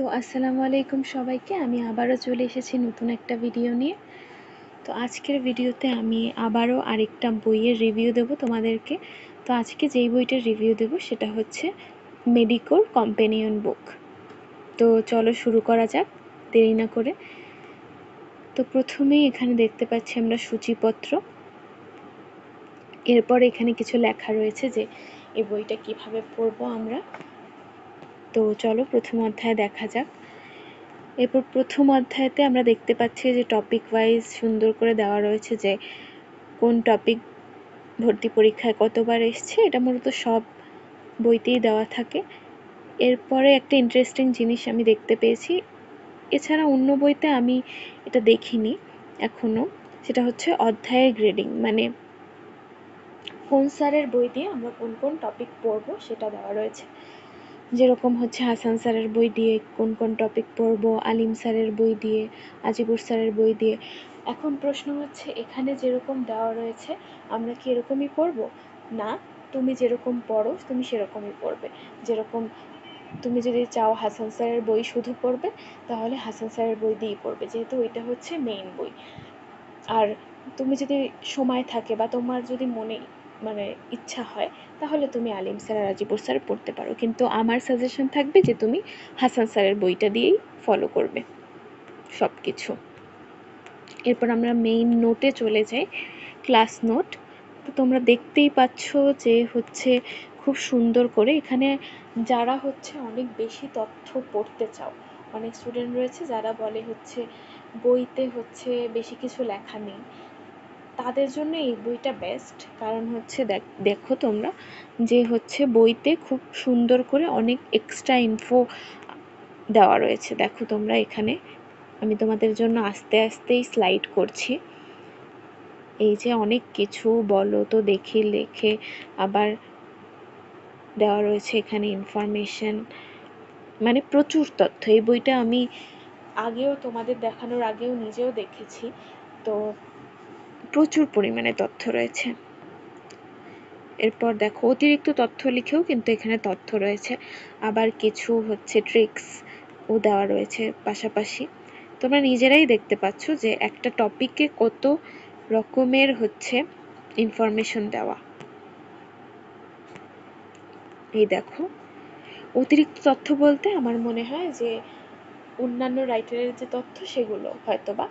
তো আসসালামু আলাইকুম সবাইকে। আমি আবারও চলে এসেছি নতুন একটা ভিডিও নিয়ে। তো আজকের ভিডিওতে আমি আবারও আরেকটা বইয়ের রিভিউ দেব তোমাদেরকে। তো আজকে যেই বইটার রিভিউ দেব সেটা হচ্ছে মেডিকোর কম্পেনিয়ন বুক। তো চলো শুরু করা যাক দেরি না করে। তো প্রথমেই এখানে দেখতে পাচ্ছি আমরা সূচিপত্র। এরপর এখানে কিছু লেখা রয়েছে যে এই বইটা কিভাবে পড়বো আমরা। তো চলো প্রথম অধ্যায় দেখা যাক। এরপর প্রথম অধ্যায়তে আমরা দেখতে পাচ্ছি যে টপিক ওয়াইজ সুন্দর করে দেওয়া রয়েছে যে কোন টপিক ভর্তি পরীক্ষায় কতবার এসছে। এটা মূলত সব বইতেই দেওয়া থাকে। এরপরে একটা ইন্টারেস্টিং জিনিস আমি দেখতে পেয়েছি, এছাড়া অন্য বইতে আমি এটা দেখিনি এখনো, সেটা হচ্ছে অধ্যায়ের গ্রেডিং, মানে কোন স্যারের বই দিয়ে আমরা কোন কোন টপিক পড়বো সেটা দেওয়া রয়েছে। যেরকম হচ্ছে হাসান স্যারের বই দিয়ে কোন কোন টপিক পড়বো, আলিম স্যারের বই দিয়ে, আজিবুর স্যারের বই দিয়ে। এখন প্রশ্ন হচ্ছে এখানে যেরকম দেওয়া রয়েছে আমরা কি এরকমই পড়বো? না, তুমি যেরকম পড়ো তুমি সেরকমই পড়বে। যেরকম তুমি যদি চাও হাসান স্যারের বই শুধু পড়বে তাহলে হাসান স্যারের বই দিয়েই পড়বে, যেহেতু ওইটা হচ্ছে মেইন বই। আর তুমি যদি সময় থাকে বা তোমার যদি মনে মানে ইচ্ছা হয় তাহলে তুমি আলিম স্যার আর রাজিবুর স্যার পড়তে পারো, কিন্তু আমার সাজেশন থাকবে যে তুমি হাসান স্যারের বইটা দিয়েই ফলো করবে সব কিছু। এরপর আমরা মেইন নোটে চলে যাই, ক্লাস নোট। তো তোমরা দেখতেই পাচ্ছ যে হচ্ছে খুব সুন্দর করে এখানে যারা হচ্ছে অনেক বেশি তথ্য পড়তে চাও, অনেক স্টুডেন্ট রয়েছে যারা বলে হচ্ছে বইতে হচ্ছে বেশি কিছু লেখা নেই, তাদের জন্য এই বইটা বেস্ট। কারণ হচ্ছে দেখো তোমরা যে হচ্ছে বইতে খুব সুন্দর করে অনেক এক্সট্রা ইনফো দেওয়া রয়েছে। দেখো তোমরা এখানে আমি তোমাদের জন্য আস্তে আস্তেই স্লাইড করছি। এই যে অনেক কিছু বলো তো দেখি লেখে আবার দেওয়া রয়েছে এখানে ইনফরমেশন, মানে প্রচুর তথ্য। এই বইটা আমি আগেও তোমাদের দেখানোর আগেও নিজেও দেখেছি, তো প্রচুর পরিমাণে তথ্য রয়েছে। এরপর দেখো অতিরিক্ত তথ্য লিখেও কিন্তু এখানে তথ্য রয়েছে, আবার কিছু হচ্ছে ট্রিক্স ও দেওয়া রয়েছে পাশাপাশি। তোমরা নিজেরাই দেখতে পাচ্ছ যে একটা টপিকে কত রকমের হচ্ছে ইনফরমেশন দেওয়া। এই দেখো অতিরিক্ত তথ্য বলতে আমার মনে হয় যে অন্যান্য রাইটারের যে তথ্য সেগুলো হয়তোবা,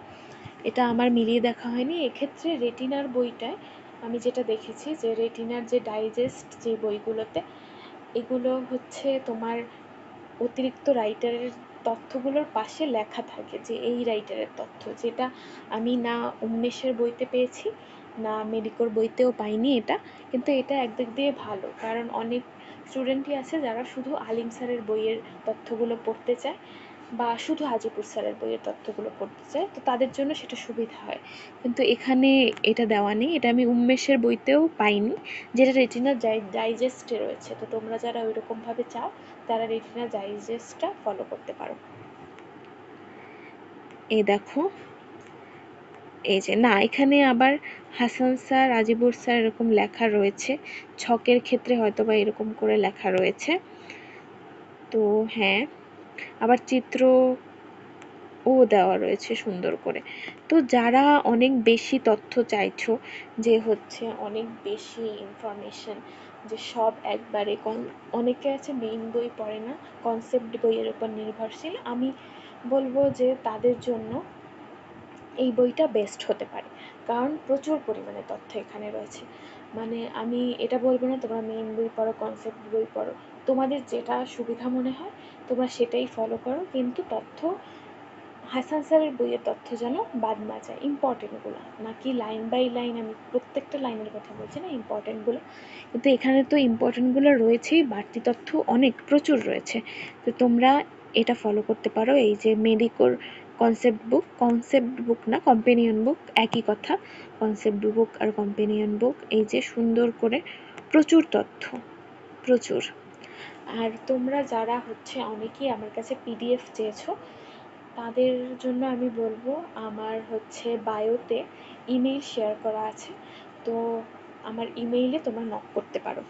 এটা আমার মিলিয়ে দেখা হয়নি। এক্ষেত্রে রেটিনার বইটায় আমি যেটা দেখেছি যে রেটিনার যে ডাইজেস্ট যে বইগুলোতে এগুলো হচ্ছে তোমার অতিরিক্ত রাইটারের তথ্যগুলোর পাশে লেখা থাকে যে এই রাইটারের তথ্য, যেটা আমি না উন্মেষের বইতে পেয়েছি না মেডিকোর বইতেও পাইনি এটা। কিন্তু এটা একদিক দিয়ে ভালো, কারণ অনেক স্টুডেন্টই আছে যারা শুধু আলিম স্যারের বইয়ের তথ্যগুলো পড়তে চায় বা শুধু আজিবুর স্যারের বইয়ের তথ্যগুলো পড়তে চায়, তো তাদের জন্য সেটা সুবিধা হয়। কিন্তু এখানে এটা দেওয়া নেই, এটা আমি উন্মেষের বইতেও পাইনি, যেটা রেটিনার ডাইজেস্টে রয়েছে। তো তোমরা যারা ওইরকমভাবে চাও তারা রেটিনা ডাইজেস্টটা ফলো করতে পারো। এই দেখো এই যে না, এখানে আবার হাসান স্যার আজিবুর স্যার এরকম লেখা রয়েছে, ছকের ক্ষেত্রে হয়তো বা এরকম করে লেখা রয়েছে। তো হ্যাঁ, আবার চিত্র ও দেওয়া রয়েছে সুন্দর করে। তো যারা অনেক বেশি তথ্য চাইছো, যে হচ্ছে অনেক বেশি ইনফরমেশন, যে সব একবারে অনেকে আছে মেইন বই পড়ে না, কনসেপ্ট বইয়ের উপর নির্ভরশীল, আমি বলবো যে তাদের জন্য এই বইটা বেস্ট হতে পারে। কারণ প্রচুর পরিমাণে তথ্য এখানে রয়েছে। মানে আমি এটা বলবো না তোমরা মেইন বই পড়ো কনসেপ্ট বই পড়ো, তোমাদের যেটা সুবিধা মনে হয় তোমরা সেটাই ফলো করো, কিন্তু তথ্য হাসান স্যারের বইয়ের তথ্য যেন বাদ না যায়, ইম্পর্টেন্টগুলো, নাকি লাইন বাই লাইন আমি প্রত্যেকটা লাইনের কথা বলছি না, ইম্পর্টেন্টগুলো। কিন্তু এখানে তো ইম্পর্টেন্টগুলো রয়েছেই, বাড়তি তথ্য অনেক প্রচুর রয়েছে। তো তোমরা এটা ফলো করতে পারো। এই যে মেডিকোর কনসেপ্ট বুক না কম্পেনিয়ন বুক, একই কথা, কনসেপ্ট বুক আর কম্পেনিয়ন বুক। এই যে সুন্দর করে প্রচুর তথ্য, প্রচুর। আর তোমরা যারা হচ্ছে অনেকেই আমার কাছে পিডিএফ চেয়েছো, তাদের জন্য আমি বলবো আমার হচ্ছে বায়োতে ইমেইল শেয়ার করা আছে, তো আমার ইমেইলে তোমরা নক করতে পারো।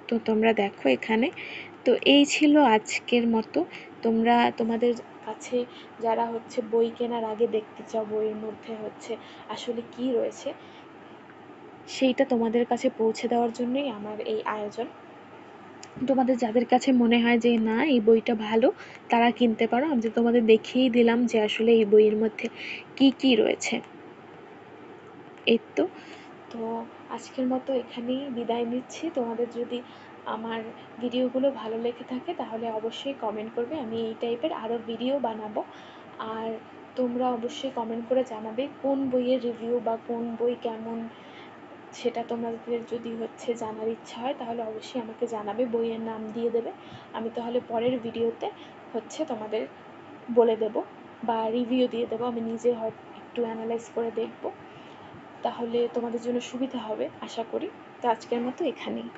তো তোমরা দেখো এখানে, তো তো এই ছিল আজকের মতো। তোমরা তোমাদের কাছে যারা হচ্ছে বই কেনার আগে দেখতে চাও বইয়ের মধ্যে হচ্ছে আসলে কি রয়েছে, সেইটা তোমাদের কাছে পৌঁছে দেওয়ার জন্যই আমার এই আয়োজন। তোমাদের যাদের কাছে মনে হয় যে না এই বইটা ভালো, তারা কিনতে পারো। আমি যে তোমাদের দেখিয়েই দিলাম যে আসলে এই বইয়ের মধ্যে কি কি রয়েছে। এই তো তো আজকের মতো এখানেই বিদায় নিচ্ছি। তোমাদের যদি আমার ভিডিওগুলো ভালো লেগে থাকে তাহলে অবশ্যই কমেন্ট করবে, আমি এই টাইপের আরও ভিডিও বানাবো। আর তোমরা অবশ্যই কমেন্ট করে জানাবে কোন বইয়ের রিভিউ বা কোন বই কেমন, সেটা তোমাদের যদি হচ্ছে জানার ইচ্ছা হয় তাহলে অবশ্যই আমাকে জানাবে, বইয়ের নাম দিয়ে দেবে। আমি তাহলে পরের ভিডিওতে হচ্ছে তোমাদের বলে দেব বা রিভিউ দিয়ে দেবো। আমি নিজে হয়তো একটু অ্যানালাইজ করে দেখব, তাহলে তোমাদের জন্য সুবিধা হবে আশা করি। তো আজকের মতো এখানেই।